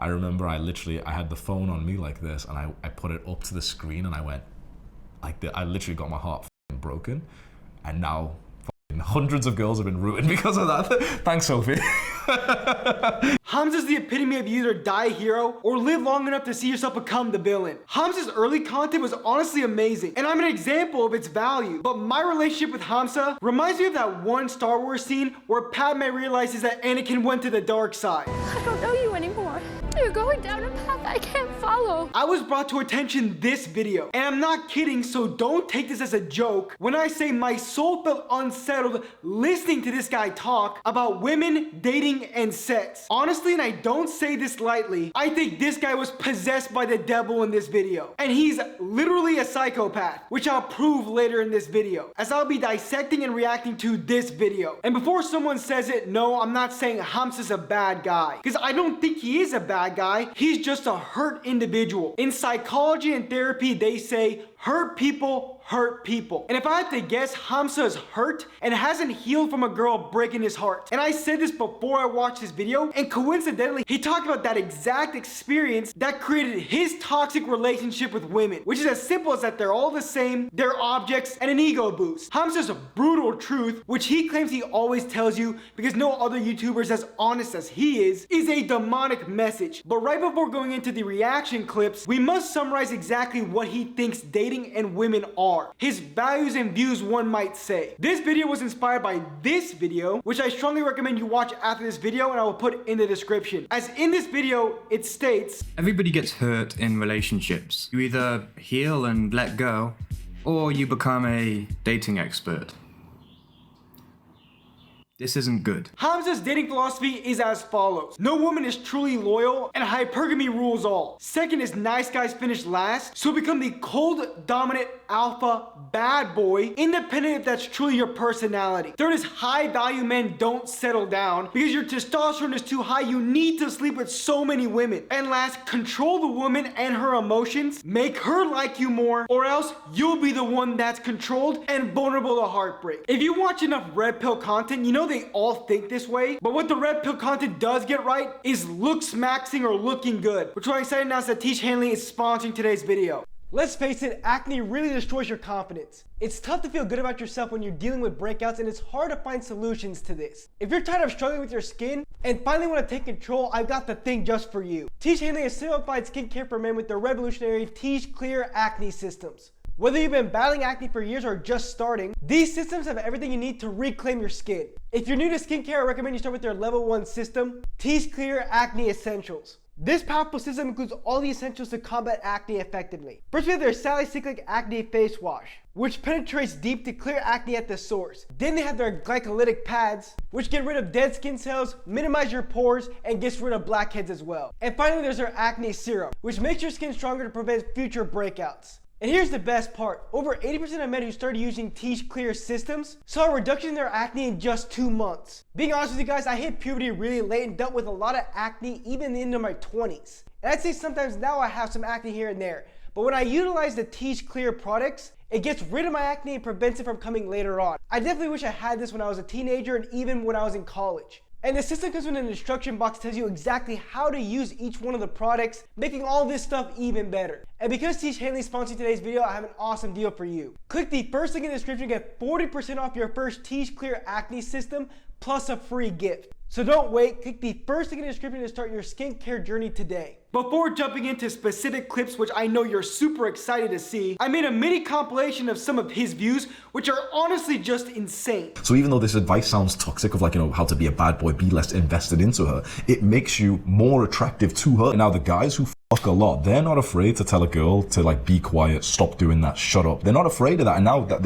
I remember I had the phone on me like this, and I put it up to the screen, and I went like I literally got my heart broken, and now hundreds of girls have been ruined because of that. Thanks, Sophie. Hamza's the epitome of you either die a hero or live long enough to see yourself become the villain. Hamza's early content was honestly amazing, and I'm an example of its value. But my relationship with Hamza reminds me of that one Star Wars scene where Padme realizes that Anakin went to the dark side. I don't know you anymore. You're going down a path I can't follow. I was brought to attention this video, and I'm not kidding, so don't take this as a joke when I say my soul felt unsettled listening to this guy talk about women, dating, and sex. Honestly, and I don't say this lightly, I think this guy was possessed by the devil in this video. And he's literally a psychopath, which I'll prove later in this video, as I'll be dissecting and reacting to this video. And before someone says it, no, I'm not saying Hamza's a bad guy, because I don't think he is a bad guy. He's just a hurt individual. In psychology and therapy, they say hurt people hurt people. And if I had to guess, Hamza is hurt and hasn't healed from a girl breaking his heart. And I said this before I watched this video, and coincidentally, he talked about that exact experience that created his toxic relationship with women, which is as simple as that they're all the same, they're objects, and an ego boost. Hamza's brutal truth, which he claims he always tells you because no other YouTuber is as honest as he is a demonic message. But right before going into the reaction clips, we must summarize exactly what he thinks dating and women are. His values and views, one might say. This video was inspired by this video, which I strongly recommend you watch after this video, and I will put in the description. As in this video, it states, everybody gets hurt in relationships. You either heal and let go, or you become a dating expert. This isn't good. Hamza's dating philosophy is as follows. No woman is truly loyal, and hypergamy rules all. Second is nice guys finish last, so become the cold, dominant, alpha, bad boy, independent if that's truly your personality. Third is high value men don't settle down. Because your testosterone is too high, you need to sleep with so many women. And last, control the woman and her emotions, make her like you more, or else you'll be the one that's controlled and vulnerable to heartbreak. If you watch enough red pill content, you know they all think this way, but what the red pill content does get right is looks maxing or looking good, which I'm excited to announce that Tate Handling is sponsoring today's video. Let's face it, acne really destroys your confidence. It's tough to feel good about yourself when you're dealing with breakouts, and it's hard to find solutions to this. If you're tired of struggling with your skin and finally want to take control, I've got the thing just for you. Tate Handling is simplified skincare for men with their revolutionary Tate Clear acne systems. Whether you've been battling acne for years or just starting, these systems have everything you need to reclaim your skin. If you're new to skincare, I recommend you start with their level 1 system, Tate Clear Acne Essentials. This powerful system includes all the essentials to combat acne effectively. First, we have their salicylic acne face wash, which penetrates deep to clear acne at the source. Then they have their glycolytic pads, which get rid of dead skin cells, minimize your pores, and gets rid of blackheads as well. And finally, there's their acne serum, which makes your skin stronger to prevent future breakouts. And here's the best part. Over 80% of men who started using Tate Clear systems saw a reduction in their acne in just 2 months. Being honest with you guys, I hit puberty really late and dealt with a lot of acne even into my 20s. And I'd say sometimes now I have some acne here and there. But when I utilize the Tate Clear products, it gets rid of my acne and prevents it from coming later on. I definitely wish I had this when I was a teenager and even when I was in college. And the system comes with an instruction box that tells you exactly how to use each one of the products, making all this stuff even better. And because Tate Handling is sponsoring today's video, I have an awesome deal for you. Click the first link in the description to get 40% off your first Tate Clear Acne System, plus a free gift. So don't wait, click the first link in the description to start your skincare journey today. Before jumping into specific clips, which I know you're super excited to see, I made a mini compilation of some of his views, which are honestly just insane. So even though this advice sounds toxic of like, you know, how to be a bad boy, be less invested into her, it makes you more attractive to her. Now the guys who fuck a lot, they're not afraid to tell a girl to like be quiet, stop doing that, shut up. They're not afraid of that. And now that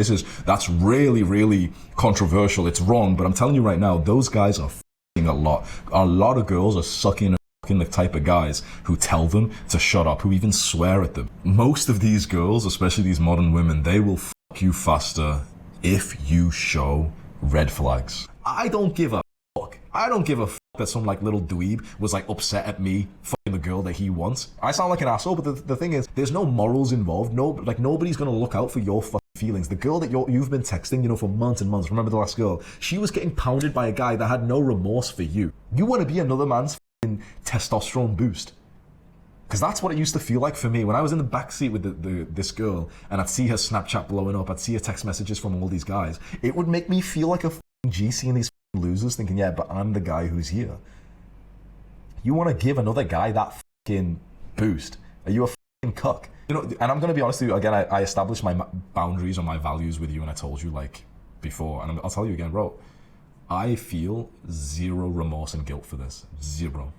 that's really, really controversial. It's wrong, but I'm telling you right now, those guys are fucking a lot. A lot of girls are sucking the type of guys who tell them to shut up, who even swear at them. Most of these girls, especially these modern women, they will fuck you faster if you show red flags. I don't give a fuck. I don't give a fuck that some like little dweeb was like upset at me fucking the girl that he wants. I sound like an asshole, but the thing is, there's no morals involved. No, like nobody's gonna look out for your fucking feelings. The girl that you've been texting, you know, for months and months. Remember the last girl? She was getting pounded by a guy that had no remorse for you. You want to be another man's testosterone boost. Because that's what it used to feel like for me. When I was in the backseat with this girl and I'd see her Snapchat blowing up, I'd see her text messages from all these guys, it would make me feel like a G seeing these losers thinking, yeah, but I'm the guy who's here. You want to give another guy that fucking boost? Are you a fucking cuck? You know, and I'm going to be honest with you, again, I established my boundaries or my values with you, and I told you, like, before, and I'll tell you again, bro, I feel zero remorse and guilt for this. Zero.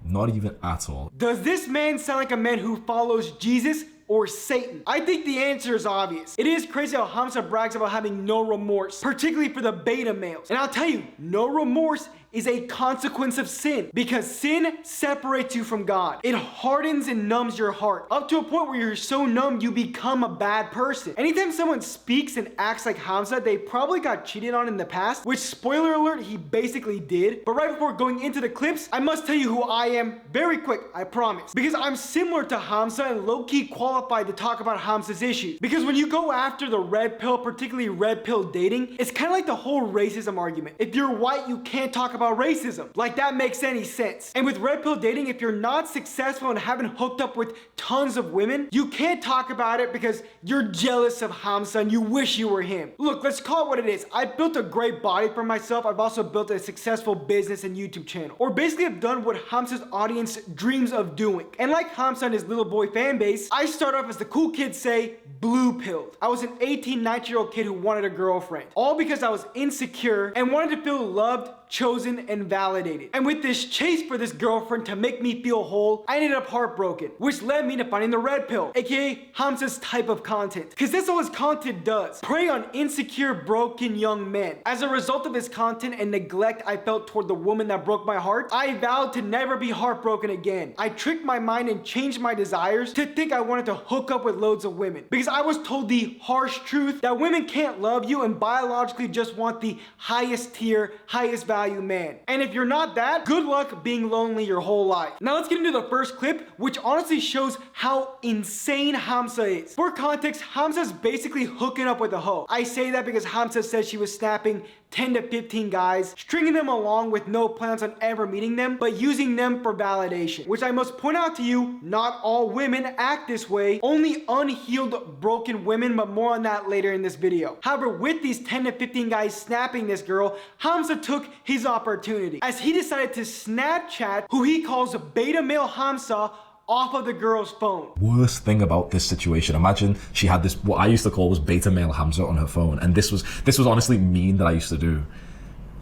Not even at all. Does this man sound like a man who follows Jesus or Satan? I think the answer is obvious. It is crazy how Hamza brags about having no remorse, particularly for the beta males. And I'll tell you, no remorse is a consequence of sin, because sin separates you from God. It hardens and numbs your heart up to a point where you're so numb you become a bad person. Anytime someone speaks and acts like Hamza, they probably got cheated on in the past, which, spoiler alert, he basically did. But right before going into the clips, I must tell you who I am very quick, I promise, because I'm similar to Hamza and low-key qualified to talk about Hamza's issues. Because when you go after the red pill, particularly red pill dating, it's kind of like the whole racism argument. If you're white, you can't talk about racism. Like, that makes any sense. And with red pill dating, if you're not successful and haven't hooked up with tons of women, you can't talk about it because you're jealous of Hamza and you wish you were him. Look, let's call it what it is. I built a great body for myself. I've also built a successful business and YouTube channel. Or basically I've done what Hamza's audience dreams of doing. And like Hamza and his little boy fan base, I start off, as the cool kids say, blue pilled. I was an 18, 19-year-old kid who wanted a girlfriend. All because I was insecure and wanted to feel loved, chosen, and validated. And with this chase for this girlfriend to make me feel whole, I ended up heartbroken, which led me to finding the red pill, aka Hamza's type of content. Cause that's all his content does. Prey on insecure, broken young men. As a result of his content and neglect I felt toward the woman that broke my heart, I vowed to never be heartbroken again. I tricked my mind and changed my desires to think I wanted to hook up with loads of women. Because I was told the harsh truth that women can't love you and biologically just want the highest tier, highest value man. And if you're not that, good luck being lonely your whole life. Now let's get into the first clip, which honestly shows how insane Hamza is. For context, Hamza's basically hooking up with a hoe. I say that because Hamza said she was snapping 10 to 15 guys, stringing them along with no plans on ever meeting them, but using them for validation. Which I must point out to you, not all women act this way, only unhealed, broken women, but more on that later in this video. However, with these 10 to 15 guys snapping this girl, Hamza took his opportunity, as he decided to Snapchat who he calls beta male Hamza off of the girl's phone. Worst thing about this situation, imagine she had this, what I used to call was beta male Hamza on her phone, and this was honestly mean that I used to do.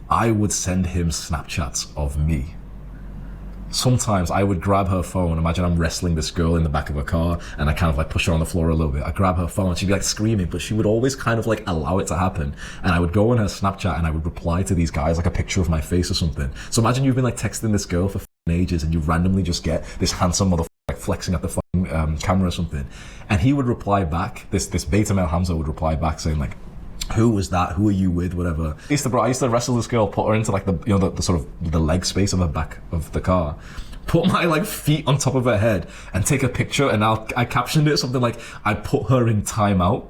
I would send him Snapchats of me. Sometimes I would grab her phone, imagine I'm wrestling this girl in the back of a car, and I kind of like push her on the floor a little bit. I grab her phone, she'd be like screaming, but she would always kind of like allow it to happen. And I would go on her Snapchat and I would reply to these guys like a picture of my face or something. So imagine you've been like texting this girl for ages and you randomly just get this handsome motherfucker like flexing at the fucking camera or something. And he would reply back, this beta male Hamza would reply back saying like, who was that? Who are you with? Whatever. I used to wrestle this girl, put her into like the sort of the leg space of the back of the car, put my like feet on top of her head and take a picture, and I captioned it something like, I put her in timeout,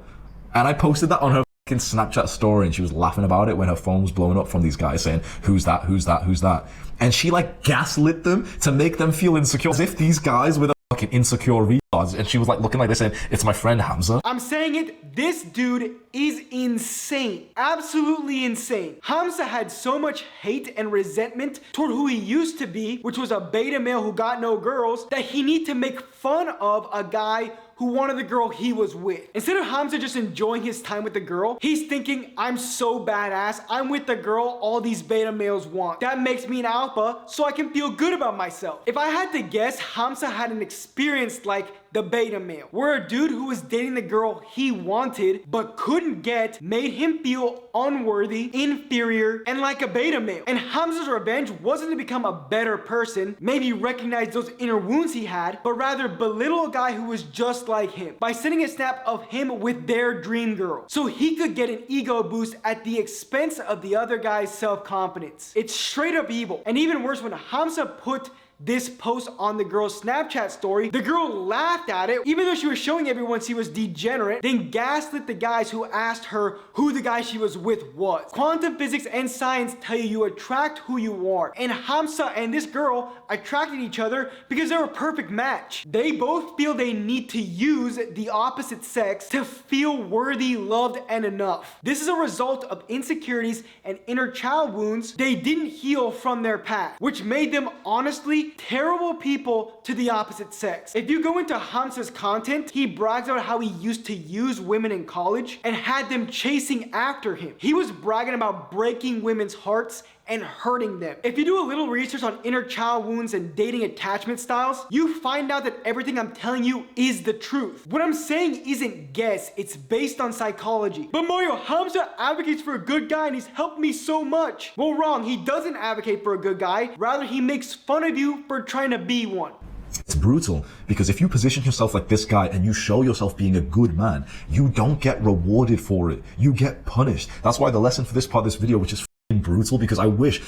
and I posted that on her fucking Snapchat story, and she was laughing about it when her phone was blowing up from these guys saying, who's that? Who's that? Who's that? And she like gaslit them to make them feel insecure, as if these guys were the fucking insecure retards. And she was like looking like this saying, it's my friend Hamza. I'm saying it, this dude is insane. Absolutely insane. Hamza had so much hate and resentment toward who he used to be, which was a beta male who got no girls, that he need to make fun of a guy who wanted the girl he was with. Instead of Hamza just enjoying his time with the girl, he's thinking, I'm so badass, I'm with the girl all these beta males want. That makes me an alpha, so I can feel good about myself. If I had to guess, Hamza had an experience like the beta male, where a dude who was dating the girl he wanted but couldn't get made him feel unworthy, inferior, and like a beta male. And Hamza's revenge wasn't to become a better person, maybe recognize those inner wounds he had, but rather belittle a guy who was just like him by sending a snap of him with their dream girl so he could get an ego boost at the expense of the other guy's self-confidence. It's straight up evil. And even worse, when Hamza put this post on the girl's Snapchat story. The girl laughed at it, even though she was showing everyone she was degenerate, then gaslit the guys who asked her who the guy she was with was. Quantum physics and science tell you attract who you are, and Hamza and this girl attracted each other because they're a perfect match. They both feel they need to use the opposite sex to feel worthy, loved, and enough. This is a result of insecurities and inner child wounds they didn't heal from their past, which made them honestly terrible people to the opposite sex. If you go into Hamza's content, he brags about how he used to use women in college and had them chasing after him. He was bragging about breaking women's hearts and hurting them. If you do a little research on inner child wounds and dating attachment styles, you find out that everything I'm telling you is the truth. What I'm saying isn't guess, it's based on psychology. But Mario, Hamza advocates for a good guy and he's helped me so much. Well, wrong, he doesn't advocate for a good guy, rather he makes fun of you for trying to be one. It's brutal because if you position yourself like this guy and you show yourself being a good man, you don't get rewarded for it. You get punished. That's why the lesson for this part of this video, which is brutal, because I wish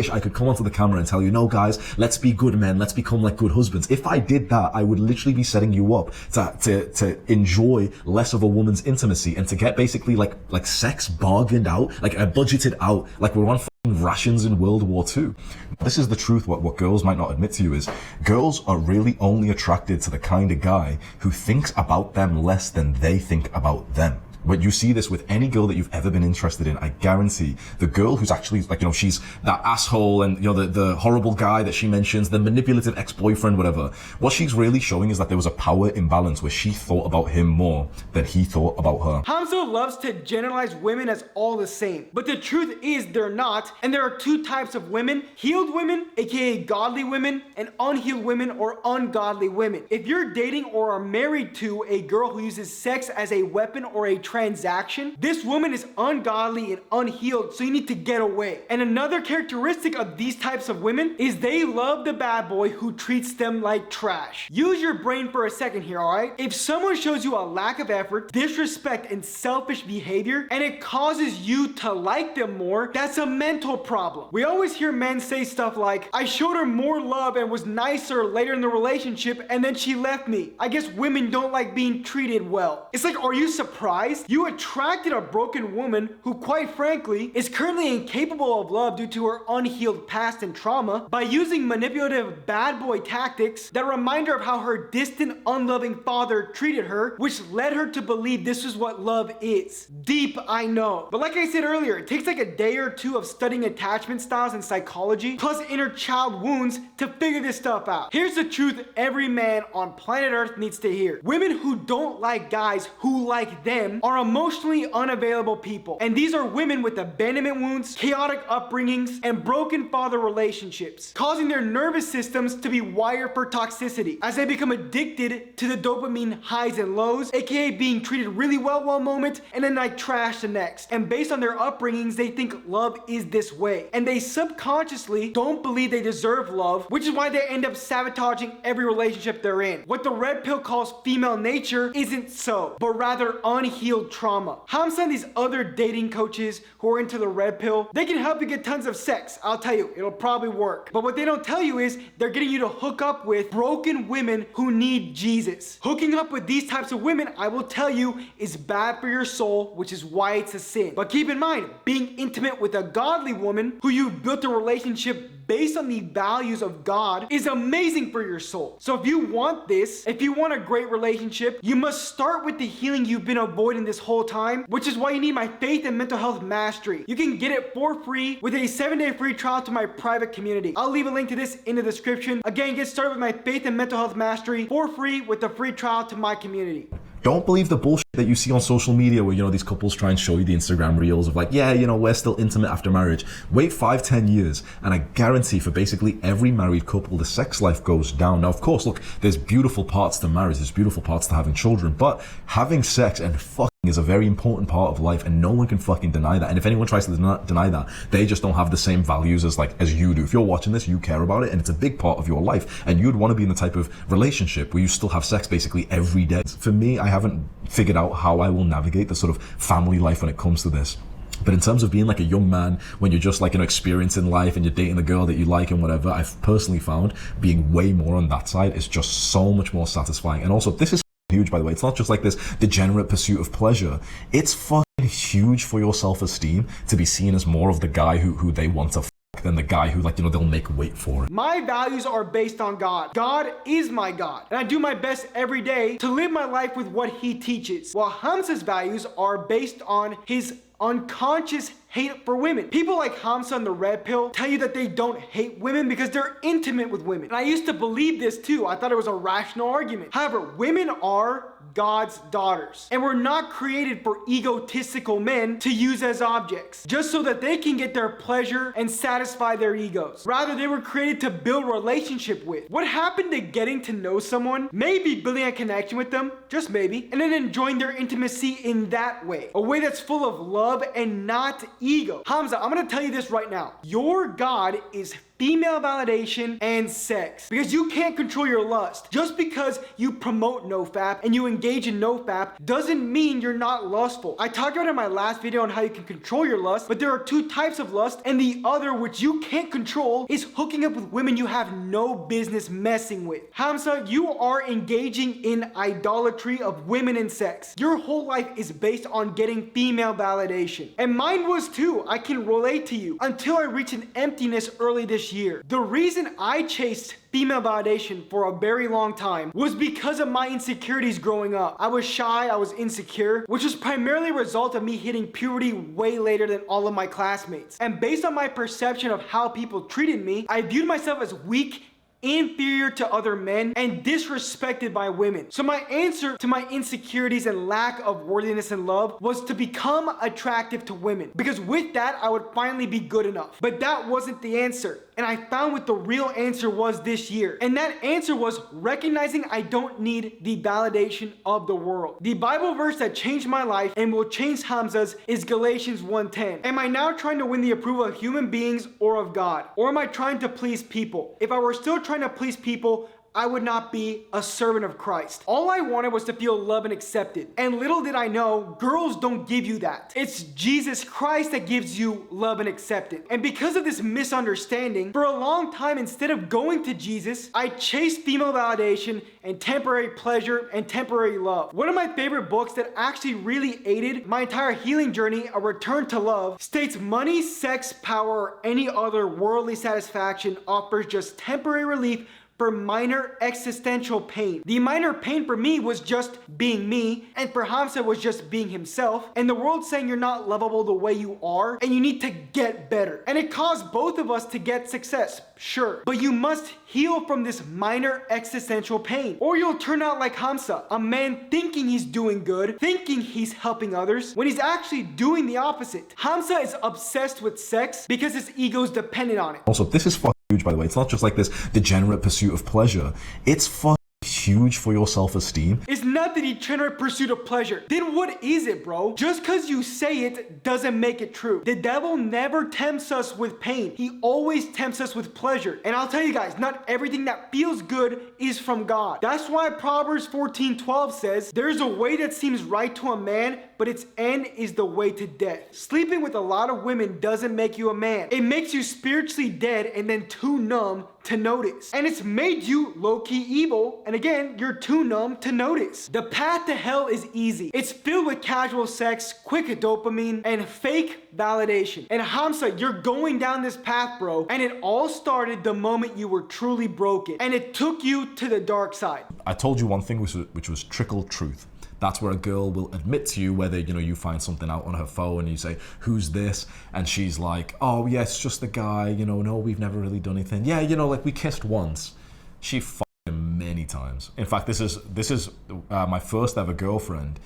I could come onto the camera and tell you, no guys, let's be good men, let's become like good husbands. If I did that, I would literally be setting you up to enjoy less of a woman's intimacy and to get basically like sex bargained out, like budgeted out, like we're on rations in World War II. This is the truth. What girls might not admit to you is girls are really only attracted to the kind of guy who thinks about them less than they think about them. But you see this with any girl that you've ever been interested in. I guarantee the girl who's actually like, you know, she's that asshole and, you know, the horrible guy that she mentions, the manipulative ex-boyfriend, whatever. What she's really showing is that there was a power imbalance where she thought about him more than he thought about her. Hamza loves to generalize women as all the same, but the truth is they're not, and there are two types of women: healed women, aka godly women, and unhealed women or ungodly women. If you're dating or are married to a girl who uses sex as a weapon or a transaction, this woman is ungodly and unhealed, so you need to get away. And another characteristic of these types of women is they love the bad boy who treats them like trash. Use your brain for a second here, alright? If someone shows you a lack of effort, disrespect, and selfish behavior, and it causes you to like them more, that's a mental problem. We always hear men say stuff like, I showed her more love and was nicer later in the relationship and then she left me. I guess women don't like being treated well. It's like, are you surprised? You attracted a broken woman who, quite frankly, is currently incapable of love due to her unhealed past and trauma by using manipulative bad boy tactics that remind her of how her distant, unloving father treated her, which led her to believe this is what love is. Deep, I know. But like I said earlier, it takes like a day or two of studying attachment styles and psychology, plus inner child wounds, to figure this stuff out. Here's the truth every man on planet Earth needs to hear. Women who don't like guys who like them are emotionally unavailable people. And these are women with abandonment wounds, chaotic upbringings, and broken father relationships, causing their nervous systems to be wired for toxicity as they become addicted to the dopamine highs and lows, aka being treated really well one moment and then like trash the next. And based on their upbringings, they think love is this way. And they subconsciously don't believe they deserve love, which is why they end up sabotaging every relationship they're in. What the red pill calls female nature isn't so, but rather unhealed trauma. Hamza and these other dating coaches who are into the red pill, they can help you get tons of sex. I'll tell you, it'll probably work. But what they don't tell you is they're getting you to hook up with broken women who need Jesus. Hooking up with these types of women, I will tell you, is bad for your soul, which is why it's a sin. But keep in mind, being intimate with a godly woman who you've built a relationship based on the values of God is amazing for your soul. So if you want this, if you want a great relationship, you must start with the healing you've been avoiding this whole time, which is why you need my faith and mental health mastery. You can get it for free with a 7-day free trial to my private community. I'll leave a link to this in the description. Again, get started with my faith and mental health mastery for free with a free trial to my community. Don't believe the bullshit that you see on social media where, you know, these couples try and show you the Instagram reels of like, yeah, you know, we're still intimate after marriage. Wait 5-10 years and I guarantee for basically every married couple, the sex life goes down. Now, of course, look, there's beautiful parts to marriage, there's beautiful parts to having children, but having sex and fucking is a very important part of life and no one can fucking deny that. And if anyone tries to deny that, they just don't have the same values as you do. If you're watching this, you care about it and it's a big part of your life and you'd want to be in the type of relationship where you still have sex basically every day. For me, I haven't figured out how I will navigate the sort of family life when it comes to this. But in terms of being like a young man, when you're just like, experiencing life and you're dating the girl that you like and whatever, I've personally found being way more on that side is just so much more satisfying. And also, this is huge, by the way. It's not just like this degenerate pursuit of pleasure. It's fucking huge for your self-esteem to be seen as more of the guy who they want to than the guy who, like, they'll make wait for it. My values are based on God. God is my God. And I do my best every day to live my life with what he teaches. While Hamza's values are based on his unconscious hate for women. People like Hamza and the Red Pill tell you that they don't hate women because they're intimate with women. And I used to believe this too. I thought it was a rational argument. However, women are God's daughters. And we're not created for egotistical men to use as objects, just so that they can get their pleasure and satisfy their egos. Rather, they were created to build relationship with. What happened to getting to know someone, maybe building a connection with them, just maybe, and then enjoying their intimacy in that way. A way that's full of love and not ego. Hamza, I'm gonna tell you this right now. Your God is female validation and sex, because you can't control your lust. Just because you promote nofap and you engage in nofap doesn't mean you're not lustful. I talked about it in my last video on how you can control your lust, but there are two types of lust, and the other, which you can't control, is hooking up with women you have no business messing with. Hamza, you are engaging in idolatry of women and sex. Your whole life is based on getting female validation, and mine was too. I can relate to you until I reached an emptiness early this year. The reason I chased female validation for a very long time was because of my insecurities growing up. I was shy, I was insecure, which was primarily a result of me hitting puberty way later than all of my classmates. And based on my perception of how people treated me, I viewed myself as weak, inferior to other men, and disrespected by women. So my answer to my insecurities and lack of worthiness and love was to become attractive to women, because with that I would finally be good enough. But that wasn't the answer, and I found what the real answer was this year, and that answer was recognizing I don't need the validation of the world. The Bible verse that changed my life and will change Hamza's is Galatians 1:10. Am I now trying to win the approval of human beings or of God? Or am I trying to please people? If I were still trying to please people, I would not be a servant of Christ. All I wanted was to feel loved and accepted. And little did I know, girls don't give you that. It's Jesus Christ that gives you love and acceptance. And because of this misunderstanding, for a long time, instead of going to Jesus, I chased female validation and temporary pleasure and temporary love. One of my favorite books that actually really aided my entire healing journey, A Return to Love, states money, sex, power, or any other worldly satisfaction offers just temporary relief for minor existential pain. The minor pain for me was just being me, and for Hamza was just being himself, and the world saying you're not lovable the way you are, and you need to get better. And it caused both of us to get success, sure, but you must heal from this minor existential pain, or you'll turn out like Hamza, a man thinking he's doing good, thinking he's helping others, when he's actually doing the opposite. Hamza is obsessed with sex because his ego's dependent on it. Also, this is huge, by the way. It's not just like this degenerate pursuit of pleasure. It's huge for your self-esteem. It's not the degenerate pursuit of pleasure. Then what is it, bro? Just because you say it doesn't make it true. The devil never tempts us with pain. He always tempts us with pleasure. And I'll tell you guys, not everything that feels good is from God. That's why Proverbs 14:12 says, there's a way that seems right to a man, but its end is the way to death. Sleeping with a lot of women doesn't make you a man. It makes you spiritually dead and then too numb to notice. And it's made you low-key evil, and again, you're too numb to notice. The path to hell is easy. It's filled with casual sex, quick dopamine, and fake validation. And Hamza, you're going down this path, bro, and it all started the moment you were truly broken, and it took you to the dark side. I told you one thing, which was trickle truth. That's where a girl will admit to you, whether, you find something out on her phone and you say, who's this? And she's like, oh yeah, it's just the guy, no, we've never really done anything. Yeah, like we kissed once. She fucked him many times. In fact, this is my first ever girlfriend.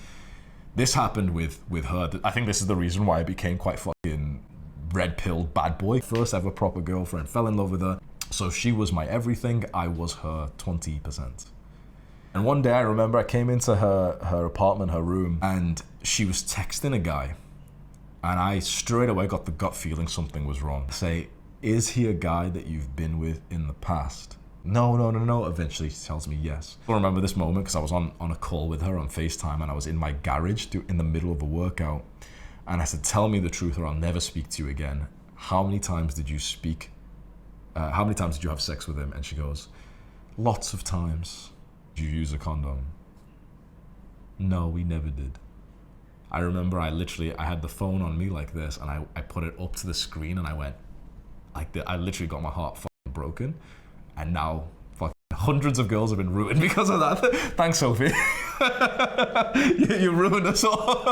This happened with her. I think this is the reason why I became quite fucking red-pilled bad boy. First ever proper girlfriend, fell in love with her. So she was my everything, I was her 20%. And one day I remember I came into her apartment, her room, and she was texting a guy. And I straight away got the gut feeling something was wrong. I say, is he a guy that you've been with in the past? No. Eventually she tells me yes. I remember this moment because I was on a call with her on FaceTime, and I was in my garage in the middle of a workout. And I said, tell me the truth or I'll never speak to you again. How many times did you how many times did you have sex with him? And she goes, lots of times. Did you use a condom? No, we never did. I remember I had the phone on me like this, and I put it up to the screen, and I went, I literally got my heart fucking broken. And now fucking hundreds of girls have been ruined because of that. Thanks, Sophie. you ruined us all.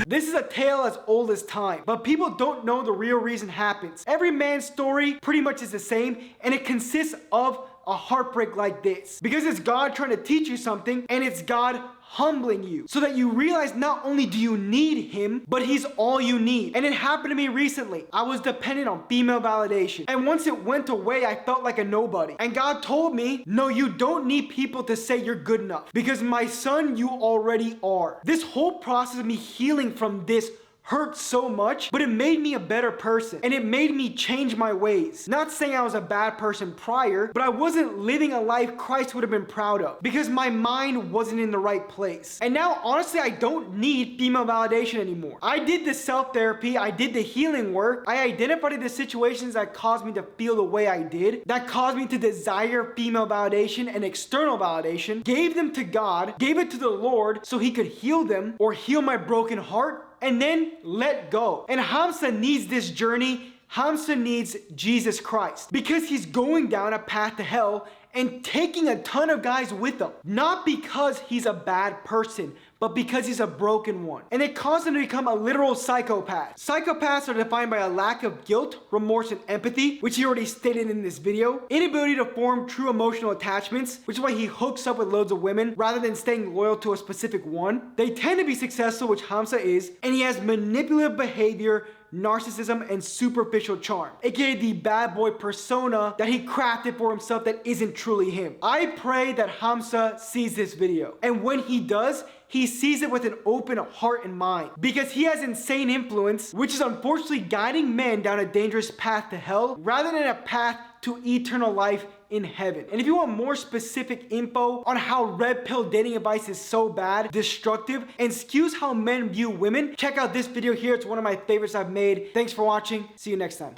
This is a tale as old as time, but people don't know the real reason happens. Every man's story pretty much is the same, and it consists of a heartbreak like this. Because it's God trying to teach you something, and it's God humbling you so that you realize not only do you need him, but he's all you need. And it happened to me recently. I was dependent on female validation, and once it went away, I felt like a nobody. And God told me, no, you don't need people to say you're good enough, because my son, you already are. This whole process of me healing from this hurt so much, but it made me a better person, and it made me change my ways. Not saying I was a bad person prior, but I wasn't living a life Christ would have been proud of, because my mind wasn't in the right place. And now, honestly, I don't need female validation anymore. I did the self-therapy, I did the healing work, I identified the situations that caused me to feel the way I did, that caused me to desire female validation and external validation, gave them to God, gave it to the Lord so he could heal them or heal my broken heart, and then let go. And Hamza needs this journey. Hamza needs Jesus Christ, because he's going down a path to hell and taking a ton of guys with him. Not because he's a bad person, but because he's a broken one. And it caused him to become a literal psychopath. Psychopaths are defined by a lack of guilt, remorse, and empathy, which he already stated in this video. Inability to form true emotional attachments, which is why he hooks up with loads of women rather than staying loyal to a specific one. They tend to be successful, which Hamza is, and he has manipulative behavior, narcissism, and superficial charm, aka the bad boy persona that he crafted for himself that isn't truly him. I pray that Hamza sees this video, and when he does, he sees it with an open heart and mind, because he has insane influence, which is unfortunately guiding men down a dangerous path to hell rather than a path to eternal life in heaven. And if you want more specific info on how red pill dating advice is so bad, destructive, and skews how men view women, check out this video here. It's one of my favorites I've made. Thanks for watching. See you next time.